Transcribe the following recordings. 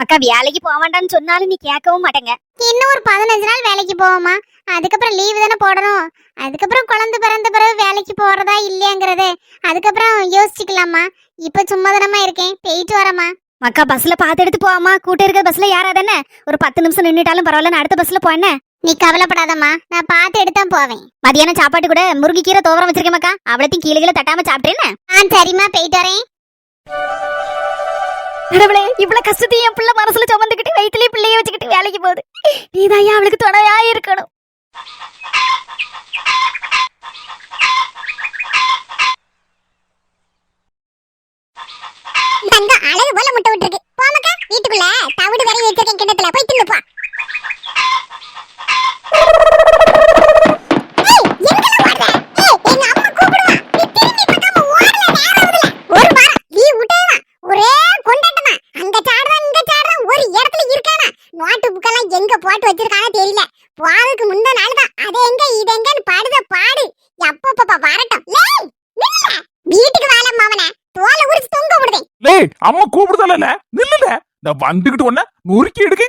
அக்கா வேலைக்கு போக வேண்டாம்னு சொன்னாலும் நீ கேட்கவும் மாட்டேங்க. இன்னும் ஒரு 15 நாள் வேலைக்கு போவோமா? அதுக்கப்புறம் லீவு தானே போடணும். அதுக்கப்புறம் குழந்தை பிறந்த பிறகு வேலைக்கு போறதா இல்லையாங்கிறது அதுக்கப்புறம் யோசிச்சுக்கலாமா. இப்ப சும்மா தானமா இருக்கேன், போயிட்டு வரமா. அக்கா பஸ்ல பாத்து எடுத்து போவாமா. கூட்ட இருக்கிற பஸ்ல யாராதானே ஒரு 10 நிமிஷம் நின்னுட்டாலும் பரவாயில்ல, நான் அடுத்த பஸ்ல போனேன். நீ கவலைப்படாதம்மா, நான் பார்த்து எடுத்தான் போவேன். மதியானம் சாப்பாட்டு கூட முருங்கை தோவரம் வச்சிருக்கேன். அவளத்தையும் கீழே கீழே தட்டாம சாப்பிட்டேன்னு. சரிம்மா, போயிட்டு வரேன். கடவுளே, இவ்வளவு கஷ்டத்தையும் என் பிள்ளை மனசுல சுமந்துக்கிட்டு வயிற்றுலயே பிள்ளைய வச்சுக்கிட்டு வேலைக்கு போகுது. நீதான் அவளுக்கு துணையா இருக்கணும். அங்க அழகு போல முட்டை விட்டுருக்கு. போமக்கா, வீட்டுக்குள்ள தவிடு வரை வச்சிருக்கேன், கிண்ணத்துல போய் தின்னுப்பா. எங்க போட்டு வச்சிருக்கானே தெரியல. வாளுக்கு முந்த நாள் தான் அது எங்க இது எங்கன்னு பாடுத பாடு. எப்பப்பா வரட்டும். லேய் நில்ல, வீட்டுக்கு வாழ மாவனே, தோலை உரிச்சு தொங்க விடுதே. லேய், அம்மா கூப்பிடுதால நில்லுல, நான் வந்துகிட்டு ஒண்ண நொறுக்கி எடுக்க.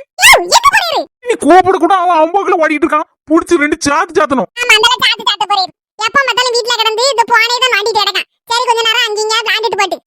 நீ கூப்பிட கூட அவன் அம்மாக்குள்ள ஓடிட்டு இருக்கான். புடிச்சு 2 சாத்து சாத்தணும். ஆமா, அந்த சாத்து சாத்த போறே. எப்ப மத்தாலும் வீட்ல கிடந்து இந்த போனே தான் மாட்டிட்டு கிடக்கான். சரி, கொஞ்ச நேரம் அங்கீங்க விளையாண்டுட்டு போட்டு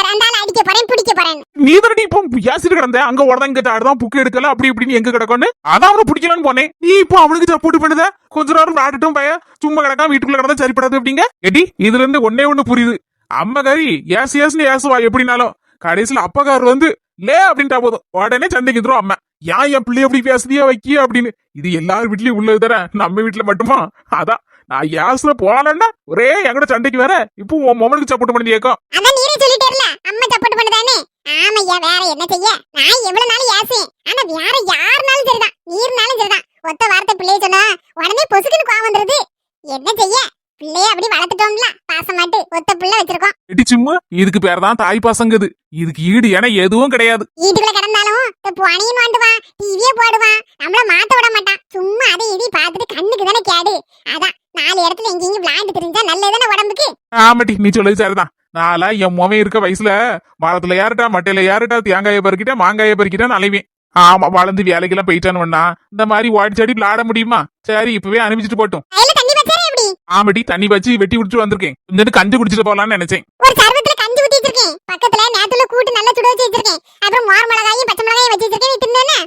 அந்தால அடிக்க போறேன், பிடிக்க போறேன். நீ தானடி இப்போ யாசிட்டு கிடந்த, அங்க ஓடதான் இங்க ஆடுதான், புக்கு எடுக்கல, அப்படி இப்படின்னு எங்க கிடக்கும்னு அதான் அவனை பிடிக்கலான்னு போனேன். நீ இப்போ அவனுக்கு சப்போர்ட் பண்ணுத. கொஞ்ச நேரம் விளையாடட்டும் பைய, சும்மா கிடக்கான், வீட்டுக்குள்ள கிடந்தா சரிப்படாது அப்படிங்க. எடி, இதுல இருந்து ஒண்ணு புரியுது. அம்மா காரி ஏசுவா எப்படினாலும் கடைசியில அப்பக்கார் வந்து லே அப்படின்ட்டா போதும், உடனே சண்டைக்கு வந்துரும் அம்மா. ஏன் என் பிள்ளை எப்படி பேசுதியா வைக்கிய அப்படின்னு. இது எல்லாரும் வீட்லயும் உள்ளது தர, நம்ம வீட்டுல மட்டுமா? அதான் நான் யாசுல போகலன்னா ஒரே எங்கட சண்டைக்கு வேற. இப்போ உன் மொமனுக்கு சப்போர்ட் பண்ணி கேட்கும். அதான் நீரே சொல்லிட்டேர்ல, அம்மா சப்போர்ட் பண்ணுதானே. ஆமையா, வேற என்ன செய்ய? நான் எவ்வளவு நாள் யாசேன். ஆனா வேற யாருனாலும் சரிதான், நீர்னாலும் சரிதான், ஒத்த வார்த்தை பிள்ளைய சொன்னா உடனே பொசுக்குன்னு கோவம் வந்துருது. என்ன செய்ய? பிள்ளைய அப்படி வளர்த்துட்டோம்ல, பாசமாட்டு ஒத்த பிள்ளை வச்சிருக்கோம். எடி சும்மா, இதுக்கு பேர் தான் தாய் பாசங்குது. இதுக்கு ஈடு என எதுவும் கிடையாது. வீட்டுக்குள்ள கிடந்தாலும் பணியும் வாண்டுவான், டிவியே போடுவான், நம்மள மாத்த விட மாட்டான். சும்மா அதை இடி பார்த்துட்டு கண்ணுக்கு தானே கேடு. அதான் 4 இடத்துல எங்கேயும் விளையாண்டு தெரிஞ்சா நல்லதானே உடம்புக்கு. ஆமாட்டி, நீ சொல்லுது சரிதான். நாளா என் மொவன் இருக்க வயசுல மரத்துல ஏறிட்டா, மட்டையில ஏறிட்டா, தேங்காயை பறிக்கிட்டா, மாங்காயை பறிக்கிட்டான்னு அலைவேன். ஆமா, வளர்ந்து வேலைக்கெல்லாம் போயிட்டான்னு வேணா இந்த மாதிரி ஓடிச்சாடி விளையாட முடியுமா? சரி, இப்பவே அனுப்பிச்சிட்டு போட்டும். ஆமாடி, தண்ணி வச்சு வெட்டி குடிச்சு வந்திருக்கேன். கொஞ்சம் கஞ்சி குடிச்சிட்டு போலான்னு நினைச்சேன். ஒரு சர்வத்துல கஞ்சி ஊத்தி வச்சிருக்கேன். பக்கத்துல நேத்துல கூட்டு நல்லா சுட வச்சு வச்சிருக்கேன். அப்புறம் மோர் மிளகாயும் பச்சை மிளகாயும் வச்சு வச்சிருக்கேன். நீ தின்னேனா?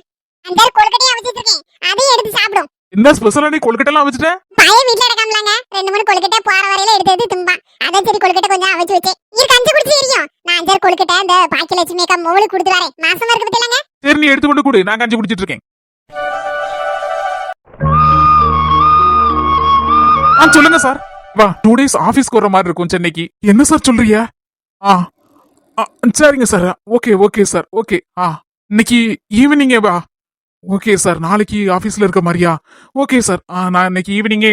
அந்த கொழுக்கட்டையும் வச்சு வச்சிருக்கேன், அதையும் எடுத்து சாப்பிடும். என்ன ஸ்பெஷலா நீ கொழுக்கட்டெல்லாம் வச்சுட்ட? பழைய வீட்ல இருக்காமலாங்க, 2-3 கொழுக்கட்டை போற வரையில எடுத்து திம்பான். அதான் சரி கொழுக்கட்டை கொஞ்சம் அவச்சு வச்சேன். நீ கஞ்சி குடிச்சு தெரியும். நான் 5 கொழுக்கட்டை அந்த பாக்கியலட்சுமி அக்கா மோளுக்கு கொடுத்து வரேன். மாசமா இருக்கு பத்தியலங்க. சரி, நீ எடுத்து கொண்டு கொடு, நான் கஞ்சி குடிச்சிட்டு இருக்கேன். சொல்லுங்க சார். வா, 2 days ஆபீஸ்க்கு வர மாதிரி இருக்கும் சென்னைக்கு. என்ன சார் சொல்றீங்க? சரிங்க சார். Okay sir. ஓகே. இன்னைக்கு ஈவினிங்கே வா. ஓகே சார், நாளைக்கு ஆபீஸ்ல இருக்க மாதிரியா? Okay sir. நான் இன்னைக்கு ஈவினிங்கே,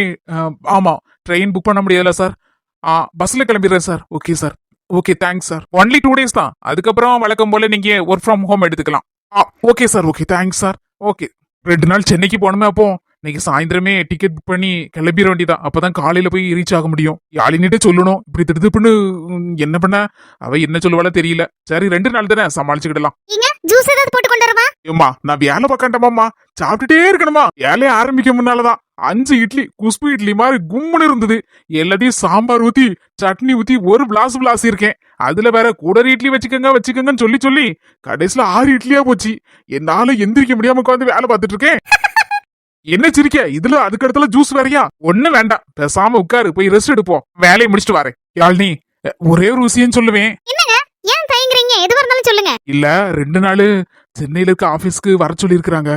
ஆமா, ட்ரெயின் புக் பண்ண முடியல சார். பஸ்ல கிளம்பிடுறேன் sir. Okay sir. Okay, thanks sir. Only 2 days தான். அதுக்கப்புறம் வழக்கம் போல நீங்க ஒர்க் ஃப்ரம் ஹோம் எடுத்துக்கலாம். Okay sir. Okay, thanks sir. Okay, 2 நாள் சென்னைக்கு போகணுமே. அப்போ இன்னைக்கு சாயந்தரமே டிக்கெட் புக் பண்ணி கிளம்பிட வேண்டியதான். அப்பதான் காலையில போய் ரீச் ஆக முடியும். யாழினிட்டு சொல்லணும், இப்படி திடுப்புன்னு என்ன பண்ண அவ என்ன சொல்லுவாளோ தெரியல. சரி, 2 நாள் தானே, சமாளிச்சுக்கிடலாம். ஜூஸ் ஏதாவது போட்டு கொண்டு வரமா? ஏம்மா, நான் வேலை பார்க்கண்டாமாம்மா, சாப்பிட்டுட்டே இருக்கணுமா? வேலையை ஆரம்பிக்க முன்னாலதான் 5 இட்லி குஸ்பு இட்லி மாதிரி கும்முன்னு இருந்தது. எல்லாத்தையும் சாம்பார் ஊத்தி சட்னி ஊத்தி ஒரு விளாஸ் இருக்கேன். அதுல வேற கூடரி இட்லி வச்சுக்கோங்கன்னு சொல்லி கடைசியில 6 இட்லியா போச்சு. என்னால எந்திரிக்க முடியாம உட்காந்து வேலை பார்த்துட்டு இருக்கேன். என்ன சிரிக்க? இதுல அதுக்கு இடத்துல ஜூஸ் வேறையா? ஒண்ணு வேண்டாம், பேசாம உட்காரு, போய் ரெஸ்ட் எடுப்போம். வேலையை முடிச்சுட்டு வரேன். யாழ்னி, ஒரே ஒரு விஷயம் சொல்லுவேன். ஏன் தயங்குறீங்க? எது வரனாலும் சொல்லுங்க. இல்ல, 2 நாள் சென்னையில இருக்க ஆபீஸ்க்கு வர சொல்லி இருக்காங்க.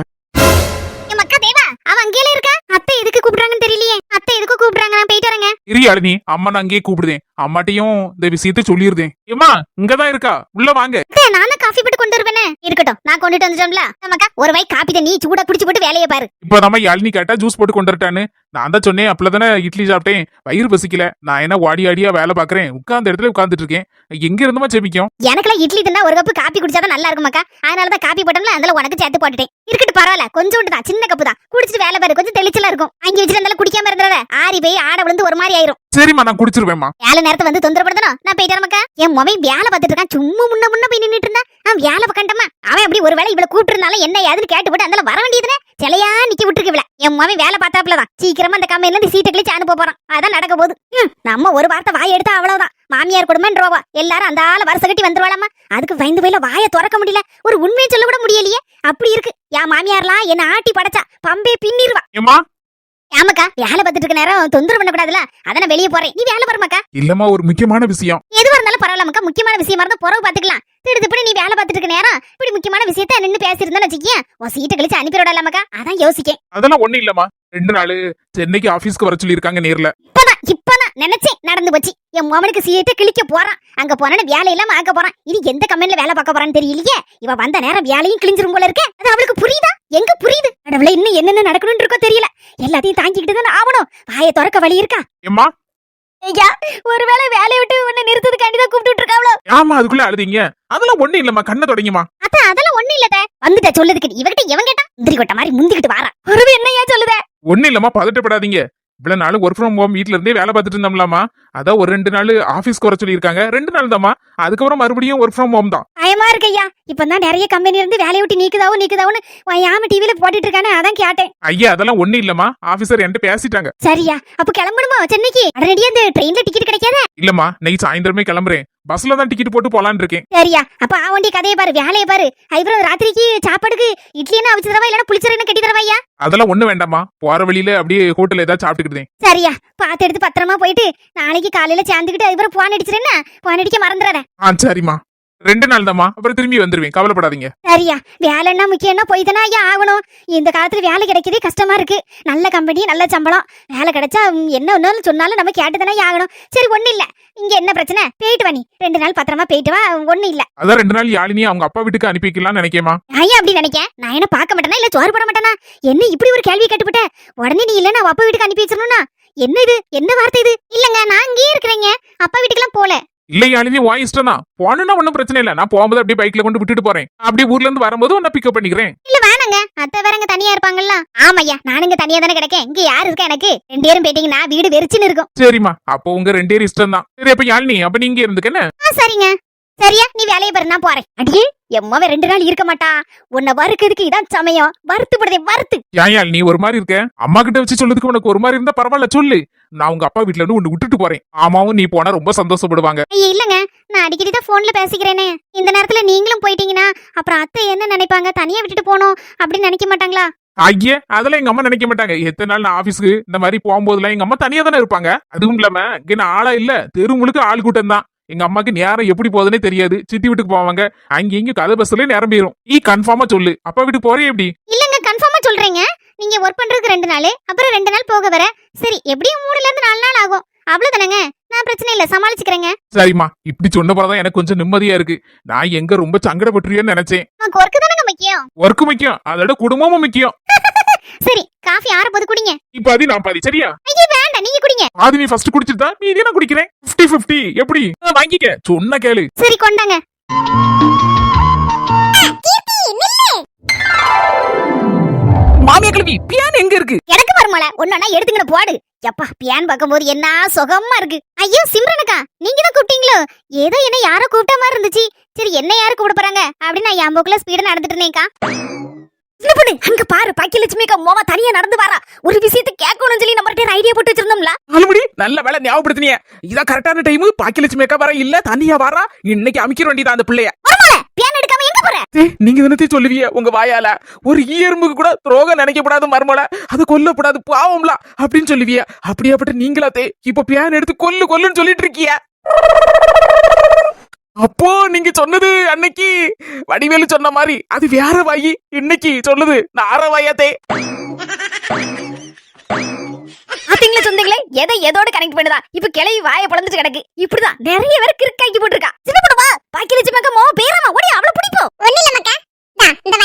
மக்கா தேவா, அவ அங்கேயே இருக்கா. அத்தை எதுக்கு கூப்பிடுறாங்கன்னு தெரியலையே. அத்தை எதுக்கு கூப்பிடுறாங்க? நான் போயிட்டு வரேங்க. யாழினி, அம்மா நான் அங்கேயே கூப்பிடுதேன். அம்மாட்டையும் இந்த விஷயத்த சொல்லிருந்தேன். ஏமா, இங்கதான் இருக்கா, உள்ள வாங்க. நானும் காஃபி போட்டு கொண்டு வருவேனே. இருக்கட்டும், நான் எல்லாம் கொண்டுட்டு வந்துட்டோம்ல நமக்கா ஒரு வாய் காப்பி தண்ணி சூடா குடிச்சு போட்டு வேலையை பாரு. இப்பதாம்மா யாழினி கேட்டா ஜூஸ் போட்டு கொண்டு வரட்டான்னு. நான் தான் சொன்னேன், அப்பதானே இட்லி சாப்பிட்டேன், வயிறு பசிக்கல. நான் என்ன வாடி ஆடியா வேலை பாக்குறேன், உட்கார்ந்த இடத்துல உட்கார்ந்துட்டு இருக்கேன். எங்க இருந்துமா ஜெபிக்கும்? எனக்குலாம் இட்லி தின்னா ஒரு கப்பு காப்பி குடிச்சாதான் நல்லா இருக்குமாக்கா. அதனாலதான் காப்பி போட்டோம்ல, அதனால உனக்கு சேர்த்து போட்டுட்டேன். இருக்கட்டு பரவாயில்ல, கொஞ்சோண்டு தான், சின்ன கப்பு தான். குடிச்சிட்டு வேலை பாரு, கொஞ்சம் தெளிச்சலா இருக்கும். அங்கே வச்சிருந்தாலும் குடிக்காம இருந்தத ஆறி போய் ஆட விழுந்து ஒரு மாதிரி ஆயிரும். சரிம்மா, நான் குடிச்சிருவேம்மா. வேலை நேரத்தை வந்து தொந்தரப்படுத்தணும். நான் போயிட்டு மக்கா. என் மொபைல் வேலை பார்த்துட்டு இருக்கான், சும்மா முன்ன போய் நின்னுட்டு இருந்தா அவன் வேலை பக்கண்டமா. அவன் அப்படி ஒரு வேலை இவ்வளவு கூப்பிட்டு இருந்தாலும் என்ன ஏதுன்னு கேட்டு போட்டு அதனால வர வேண்டியதுன்னு சிலையா நிக்க விட்டுருக்கு இவள. என் மொபைல் வேலை பார்த்தாப்புலதான் சீக்கிரமா அந்த கம்மையில இருந்து சீட்டை கிழிச்சு அனுப்ப போறான். அதான் நடக்க போகுது. நம்ம ஒரு வார்த்தை வாய் எடுத்தா அவ்வளவுதான். மாமியார் குடும்பம்ன்றவா எல்லாரும் அந்த ஆள வருஷ கட்டி வந்துருவாளாமா. அதுக்கு பயந்து போயில வாயை திறக்க முடியல, ஒரு உண்மையை சொல்ல கூட முடியலையே. அப்படி இருக்கு என் மாமியார்லாம் என்ன ஆட்டி படைச்சா பம்பே பின்னிருவா. ஆமாக்கா, வேலை பார்த்துட்டு இருக்க நேரம் தொந்தரவு பண்ணக்கூடாதுல, அதான் வெளியே போறேன். நீ வேலை பாருமாக்கா. இல்லம்மா, ஒரு முக்கியமான விஷயம். எதுவா இருந்தாலும் பரவாயில்லமாக்கா, முக்கியமான விஷயமா இருந்தா பிறகு பாத்துக்கலாம். திடுதிப்புன்னு நீ வேலை பார்த்துட்டு இருக்க நேரம் இப்படி முக்கியமான விஷயத்த நின்னு பேசியிருந்தா வச்சுக்கேன், உன் சீட்டை கழிச்சு அனுப்பிடலாமாக்கா. அதான் யோசிக்கேன். அதெல்லாம் ஒண்ணு இல்லம்மா, 2 நாள் சென்னைக்கு ஆபீஸ்க்கு வர சொல்லிருக்காங்க நேர்ல. இப்பதான் நினைச்சேன் நடந்து போச்சு. என் மகனுக்கு சீட்டை கிழிக்க போறான். அங்க போனா வேலை இல்லாம ஆக்க போறான். இனி எந்த கம்பெனில வேலை பார்க்க போறான்னு தெரியலையே. இவ வந்த நேரம் வேலையும் கிழிஞ்சிரும் போல இருக்கு. அது அவளுக்கு புரியுதா? எங்க புரியுது? கடவுளே, இன்னும் என்னென்ன நடக்கணும்னு இருக்கோ தெரியல. எல்லாத்தையும் தாங்கிக்கிட்டு தான் ஆகணும். வாயை திறக்க வழி இருக்கா? ஏம்மா, ஐயா, ஒருவேளை வேலையை விட்டு உன்னை நிறுத்ததுக்காண்டிதான் கூப்பிட்டு இருக்காவளோ? ஆமா, அதுக்குள்ள அழுதீங்க. அதெல்லாம் ஒண்ணு இல்லம்மா, கண்ணை தொடங்கிமா. அதெல்லாம் ஒண்ணு இல்ல. வந்துட்ட சொல்லுதுக்கு இவகிட்ட எவன் கேட்டா? முந்திரி கொட்ட மாதிரி முந்திக்கிட்டு வாரா. ஒரு என்னையா சொல்லுத? ஒண்ணு இல்லம்மா, பதட்டப்படாதீங்க. இவ்வளவு நாள் ஒர்க் ஃப்ரம் ஹோம் வீட்ல இருந்தே வேலை பார்த்துட்டு இருந்தோம்லாமா. அதான் ஒரு 2 நாள் ஆபீஸ்க்கு வர சொல்லியிருக்காங்க. 2 நாள் தாம்மா. அதுக்கப்புறம் மறுபடியும் ஒர்க் ஃப்ரம் ஹோம் தான். பயமா இருக்கு ஐயா. இப்பதான் நிறைய கம்பெனி இருந்து வேலையை விட்டு நீக்குதாவுன்னு யாம டிவில போட்டுட்டு இருக்கானே, அதான் கேட்டேன். ஐயா, அதெல்லாம் ஒண்ணு இல்லம்மா, ஆபீசர் என்கிட்ட பேசிட்டாங்க. சரியா, அப்ப கிளம்பணுமா சென்னைக்கு? உடனடியா இந்த ட்ரெயின்ல டிக்கெட் கிடைக்காதா? இல்லம்மா, நைட் சாயந்தரமே கிளம்புறேன். பஸ்ல தான் டிக்கெட் போட்டு போலான்னு இருக்கேன். சரியா, அப்ப ஆவண்டி கதையை பாரு, வேலையை பாரு. அப்புறம் ராத்திரிக்கு சாப்பாடுக்கு இட்லி என்ன அவிச்சு தரவா, இல்லன்னா புளிச்சர என்ன கட்டி தரவா ஐயா? அதெல்லாம் ஒண்ணு வேண்டாமா, போற வழியில அப்படியே ஹோட்டல்ல ஏதாவது சாப்பிட்டுக்கிட்டேன். சரியா, பாத்து எடுத்து பத்திரமா போயிட்டு நாளைக்கு காலையில சேர்ந்துக்கிட்டு அதுக்கப்புறம் போன் அடிச்சிருன்னா, போன் அடிக்க மறந்துடாத. சரிம்மா, 2 நாள் தாம்மா, அப்புறம் திரும்பி வந்துருவேன், கவலைப்படாதீங்க. சரியா, வேலைன்னா முக்கியம்னா போய் தானே ஐயா ஆகணும். இந்த காலத்துல வேலை கிடைக்கதே கஷ்டமா இருக்கு. நல்ல கம்பெனி, நல்ல சம்பளம், வேலை கிடைச்சா என்ன ஒன்னாலும் சொன்னாலும் நம்ம கேட்டுதானே ஆகணும். சரி, ஒண்ணு இல்ல. இங்க என்ன பிரச்சனை? போயிட்டு வா, நீ 2 நாள் பத்திரமா போயிட்டு வா, ஒண்ணு இல்ல. அதான் 2 நாள் யாழினி அவங்க அப்பா வீட்டுக்கு அனுப்பி வைக்கலாம்னு நினைக்கேமா. ஐயா, அப்படி நினைக்க நான் என்ன பார்க்க மாட்டேனா, இல்ல சோறு போட மாட்டேனா? என்ன இப்படி ஒரு கேள்வி கேட்டுவிட்ட? உடனே நீ இல்ல நான் அப்பா வீட்டுக்கு அனுப்பி வச்சிடணும்னா என்ன இது? என்ன வார்த்தை இது? இல்லங்க, நான் இங்கேயே இருக்கிறேங்க, அப்பா வீட்டுக்கெல்லாம் போல. இல்ல யாழினி, உன் இஷ்டம் தான். போனா ஒன்னும் பிரச்சனை இல்ல. நான் போகும்போது அப்படியே பைக்ல கொண்டு விட்டுட்டு போறேன். அப்படியே ஊர்ல இருந்து வரும்போது உன்னை பிக்கப் பண்ணிக்கிறேன். இல்ல வேணாங்க, அத்தை வேறங்க தனியா இருப்பாங்கல்ல. ஆமையா, நானுங்க தனியா தானே கிடக்கேன். இங்க யாரு இருக்கா எனக்கு? 2 பேரும் போயிட்டீங்கன்னா வீடு வெறிச்சுன்னு இருக்கும். சரிம்மா, அப்போ உங்க 2 பேரும் இஷ்டம் தான். சரி, அப்ப யாழினி, அப்ப நீங்க இருந்துக்கன்னு. சரிங்க. சரியா, நீ வேலையை பாரு, நான் போறேன். அடியே, எம்மாவே 2 நாள் இருக்க மாட்டா. உன்னை வறுக்கிறதுக்கு இதான் சமயம். வறுத்து போடுதே, வறுத்து. யாழ், நீ ஒரு மாதிரி இருக்க. அம்மா கிட்ட வச்சு சொல்றதுக்கு உனக்கு ஒரு மாதிரி இருந்தா பரவாயில்ல, சொல்லு. நான் உங்க அப்பா வீட்டுல இருந்து ஒண்ணு விட்டுட்டு போறேன். ஆமாவும் நீ போனா ரொம்ப சந்தோஷப்படுவாங்க. ஐயா, இல்லங்க, நான் அடிக்கடி தான் போன்ல பேசிக்கிறேனே. இந்த நேரத்துல நீங்களும் போயிட்டீங்கன்னா அப்புறம் அத்தை என்ன நினைப்பாங்க? தனியா விட்டுட்டு போனோம் அப்படின்னு நினைக்க மாட்டாங்களா? ஐயே, அதெல்லாம் எங்க அம்மா நினைக்க மாட்டாங்க. எத்தனை நாள் நான் ஆபீஸ்க்கு இந்த மாதிரி போகும்போதுலாம் எங்க அம்மா தனியா தானே இருப்பாங்க. அதுவும் இல்லாம இங்க ஆளா இல்ல, தெரு முழுக்க ஆள் கூட்டம் தான். எங்க அம்மாக்கு நேரம் எப்படி போகுதுன்னே தெரியாது. சித்தி வீட்டுக்கு போவாங்க, அங்க இங்க கதை பஸ்ல நேரம் போயிரும். நீ கன்ஃபார்மா சொல்லு, அப்பா வீட்டுக்கு போறே எப்படி? இல்லங்க, கன்ஃபார்மா சொல்றீங்க. நீங்க ஒர்க் பண்றதுக்கு 2 நாள், அப்புறம் 2 நாள் போக வர. சரி, எப்படியும் 3ல இருந்து 4 நாள் ஆகும். அவ்வளவுதானங்க, நான் பிரச்சனை இல்ல, சமாளிச்சுக்கிறேங்க. சரிம்மா, இப்படி சொன்ன போறதான் எனக்கு கொஞ்சம் நிம்மதியா இருக்கு. நான் எங்க ரொம்ப சங்கடப்பட்டுருவேன்னு நினைச்சேன். நமக்கு ஒர்க் தானங்க முக்கியம். ஒர்க்கு முக்கியம், அதோட குடும்பமும் முக்கியம். சரி, காஃபி ஆறப்போது குடிங்க. இப்ப அது நான் பாதி, சரியா? ஐயோ வேண்டாம், நீங்க குடிங்க. அது நீ ஃபர்ஸ்ட் குடிச்சிட்டா மீதி நான் குடிக்கிறேன். 50-50 எப்படி? வாங்கிக்க, சொன்ன கேளு. சரி, கொண்டாங்க. மாமியா கிழவி, பியான் எங்க இருக்கு? எனக்கு வருமால ஒன்னா எடுத்துக்கிற போடு. எப்பா, பியான் பார்க்கும்போது என்ன சுகமா இருக்கு. ஐயோ, சிம்ரனுக்கா, நீங்க தான் கூப்பிட்டீங்களோ? ஏதோ என்ன யாரோ கூப்பிட்ட மாதிரி இருந்துச்சு. சரி, என்ன யாரு கூப்பிட போறாங்க அப்படின்னு நான் என் போக்குல ஸ்பீடா நடந்துட்டு இருந்தேன்க்கா. என்ன பண்ணு, அங்க பாரு, பாக்கியலட்சுமிக்கா மோவா தனியா நடந்து வரா. ஒரு விஷயத்தை கேட்கணும்னு சொல்லி நம்ம ஐடியா போட்டு வச்சிருந்தோம்ல. ஆல்ரெடி நல்ல வேலை ஞாபகப்படுத்தினிய. இதான் கரெக்டான டைம். பாக்கியலட்சுமி அக்கா வர இல்ல, தனியா வரா. இன்னைக்கு அமைக்கிற வேண்டியதான் அந்த பிள்ளைய. பியான் எடுக்காம எங்க போற? நீங்க தானே சொல்லுவீங்க உங்க வாயால, ஒரு ஈயரும்புக்கு கூட துரோகம் நினைக்கப்படாது மர்மல, அது கொல்லப்படாது பாவம்ல அப்படின்னு சொல்லுவிய. அப்படியாப்பட்ட நீங்களாத்தே இப்ப பியான் எடுத்து கொல்லுன்னு சொல்லிட்டு இருக்கிய. அப்போ நீங்க சொன்னது அன்னைக்கு வடிவேலு சொன்ன மாதிரி அது வேற வாயி, இன்னைக்கு சொல்லுது நார வாயாத்தே. பாத்தீங்களா சொந்தங்களே, எதை எதோட கனெக்ட் பண்ணுதா? இப்ப கிளவி வாயை பொளந்துட்டு கிடக்கு. இப்படிதான் நிறைய பேர் கிறுக்காக்கி போட்டுருக்கா. சின்ன பொண்ணுமா, பாக்கியலட்சுமி அக்கா மோ பேராமா ஓடி அவளை பிடிப்போம். ஒண்ணு இல்ல மக்கா, இந்த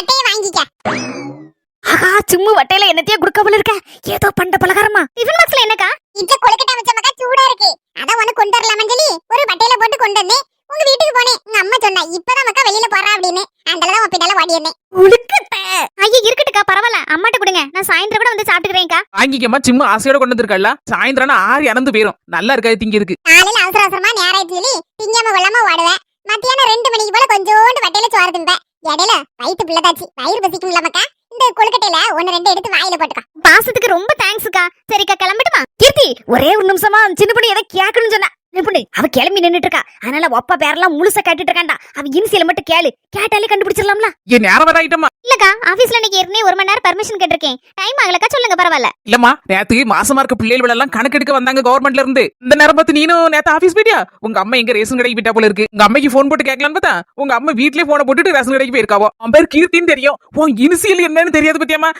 சிம்மு வட்டையில என்னத்தையே குடுக்கவல இருக்க ஏதோ பண்ட பலகாரமா டிஃபன் பாக்ஸ்ல என்னக்கா இட்ல கொழுக்கட்டை வச்ச மக்கா சூடா இருக்கு அதான் உனக்கு கொண்டு வரலாம்னு சொல்லி ஒரு பட்டையில போட்டு கொண்டு வந்தேன் உங்க வீட்டுக்கு போனேன் உங்க அம்மா சொன்னா இப்பதான் மக்கா வெளியில போறா அப்படின்னு அந்தலதான் உன் பின்னால ஓடி இருந்தேன் உளுக்கட்ட ஐயா இருக்கட்டுக்கா பரவாயில்ல அம்மாட்ட கொடுங்க நான் சாயந்தரம் கூட வந்து சாப்பிட்டுக்கிறேன்க்கா வாங்கிக்கம்மா சிம்மு ஆசையோட கொண்டு வந்திருக்கல சாயந்தரம் ஆறு இறந்து போயிரும் நல்லா இருக்காது திங்க இருக்கு காலையில அவசர அவசரமா நேரம் ஆயிடுச்சு சொல்லி திங்காம கொள்ளாம ஓடுவேன் மத்தியானம் 2 மணிக்கு போல கொஞ்சோண்டு வட்டையில சோறு திம்பேன் இடையில வயிற்று பிள்ளதாச்சு வயிறு பசிக்கும்ல மக்கா இந்த கொழுக்கட்டையில 1-2 எடுத்து வாயில போட்டுக்கா பாசத்துக்கு ரொம்ப தேங்க்ஸ்க்கா சரிக்கா கிளம்பட்டுமா கீர்த்தி ஒரே ஒரு நிமிஷமா சின்ன பொண்ணு ஏதோ கேட்கணும்னு சொன்னா பொண்ணு அவ கிளம்பி நின்னுட்டு இருக்கா அதனால ஒப்ப பேரெல்லாம் முழுசா கேட்டுட்டு இருக்காண்டா அவ இனிசியல மட்டும் கேளு கேட்டாலே கண்டுபிடிச்சிடலாம்ல ஏன் நேரம் வராயிட்டமா இல்லக்கா ஆபீஸ்ல இன்னைக்கு ஏற்கனவே 1 மணி நேரம் பர்மிஷன் கேட்டிருக்கேன் டைம் ஆகலக்கா சொல்லுங்க பரவாயில்ல இல்லம்மா நேத்து மாசமா இருக்க பிள்ளைகள் எல்லாம் கணக்கெடுக்க வந்தாங்க கவர்மெண்ட்ல இருந்து இந்த நேரம் பார்த்து நீனும் நேத்து ஆபீஸ் போயிட்டியா உங்க அம்மா எங்க ரேஷன் கடைக்கு போயிட்டா போல இருக்கு உங்க அம்மைக்கு போன் போட்டு கேட்கலான்னு பார்த்தா உங்க அம்மா வீட்லயே போன போட்டுட்டு ரேஷன் கடைக்கு போயிருக்காவோ அவன் பேர் கீர்த்தின்னு தெரியும் உன் இனிசியல் என்னன்னு தெரியாது பத்தியாமா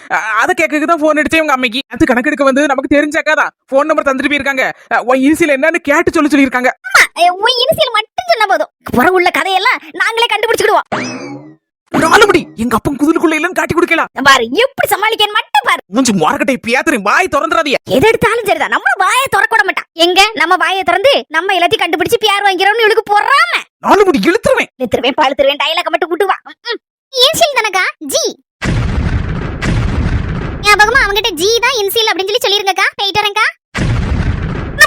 அதை கேட்கறதுக்கு தான் போன் அடிச்சே உங்க அம்மைக்கு அது கணக்கெடுக்க வந்து நமக்கு தெரிஞ்சாக்காதான் போன் நம்பர் தந்துட்டு போயிருக்காங்க உன் இனிசியல் என்னன்னு கேட்டு சொல்லியிருக்காங்க உன் இனிசியல் மட்டும் சொன்னா போதும் புற உள்ள கதையெல்லாம் நாங்களே கண்டுபிடிச்சுக்கிடுவோம் நாலுபடி எங்க அப்பன் குதிலுக்குள்ள இல்லன்னு காட்டி கொடுக்கலாம் பாரு எப்படி சமாளிக்கன்னு மட்டும் பாரு மூஞ்சி மார்க்கெட்டை பியாத்திரம் வாய் திறந்துடாதீங்க எது எடுத்தாலும் சரிதான் நம்ம வாயை திறக்க விட மாட்டான் எங்க நம்ம வாயை திறந்து நம்ம எல்லாத்தையும் கண்டுபிடிச்சு பியார் வாங்கிறோம்னு இவளுக்கு போறாம நாலுபடி இழுத்துருவேன் இழுத்துருவேன் பழுத்துருவேன் டைலாக மட்டும் விட்டுவா இன்சியல் தானக்கா ஜி ஞாபகமா அவங்கிட்ட ஜி தான் இன்சியல் அப்படின்னு சொல்லி சொல்லிருங்கக்கா போயிட்டு வரேன்க்கா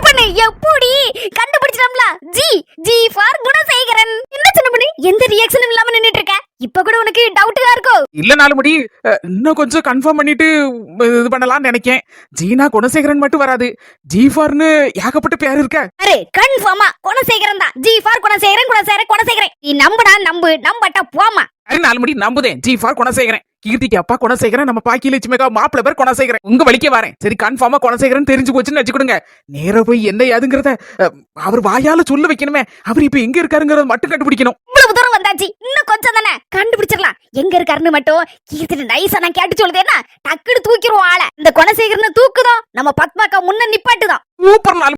பண்ணு எப்படி கண்டுபிடிச்சிட்டோம்ல ஜி ஜி ஃபார் குணசேகரன் என்ன சின்ன பண்ணி எந்த ரியாக்ஷனும் இல்லாம நின்னுட்டு இருக்க இப்ப கூட உனக்கு டவுட்டா இருக்கோ இல்ல நாலுபடி இன்னும் கொஞ்சம் கன்ஃபார்ம் பண்ணிட்டு இது பண்ணலாம்னு நினைக்கேன் ஜீனா குணசேகரன் மட்டும் வராது ஜி ஃபார்னு ஏகப்பட்ட பேர் இருக்க அரே கன்ஃபார்மா குணசேகரன் தான் ஜி ஃபார் குணசேகரன் குணசேகரன் நீ நம்புடா நம்பட்டா போமா அரே நாலுமடி நம்புதேன் ஜி ஃபார் குணசேகரன் கீர்த்திக்கு அப்பா குணசேகரன் நம்ம பாக்கி லட்சுமிக்கா மாப்பிள்ள பேர் குணசேகரன் உங்க வலிக்க வரேன் சரி கன்ஃபார்மா குணசேகரன் தெரிஞ்சு போச்சுன்னு வச்சுக்கிடுங்க நேரா போய் என்ன ஏதுங்கிறத அவர் வாயால சொல்ல வைக்கணுமே அவர் இப்ப எங்க இருக்காருங்கிறத மட்டும் கண்டுபிடிக்கணும் இவ்வளவு தூரம் வந்தாச்சு இன்னும் கொஞ்சம் தானே கண்டுபிடிச்சிடலாம் எங்க இருக்காருன்னு மட்டும் கீர்த்தி நைஸா நான் கேட்டு சொல்லுதேன்னா டக்குனு தூக்கிடுவோம் ஆளை இந்த குணசேகரனை தூக்குதோ நம்ம பத்மாக்கா முன்ன நிப்பாட்டுதான் சூப்பர் நாலு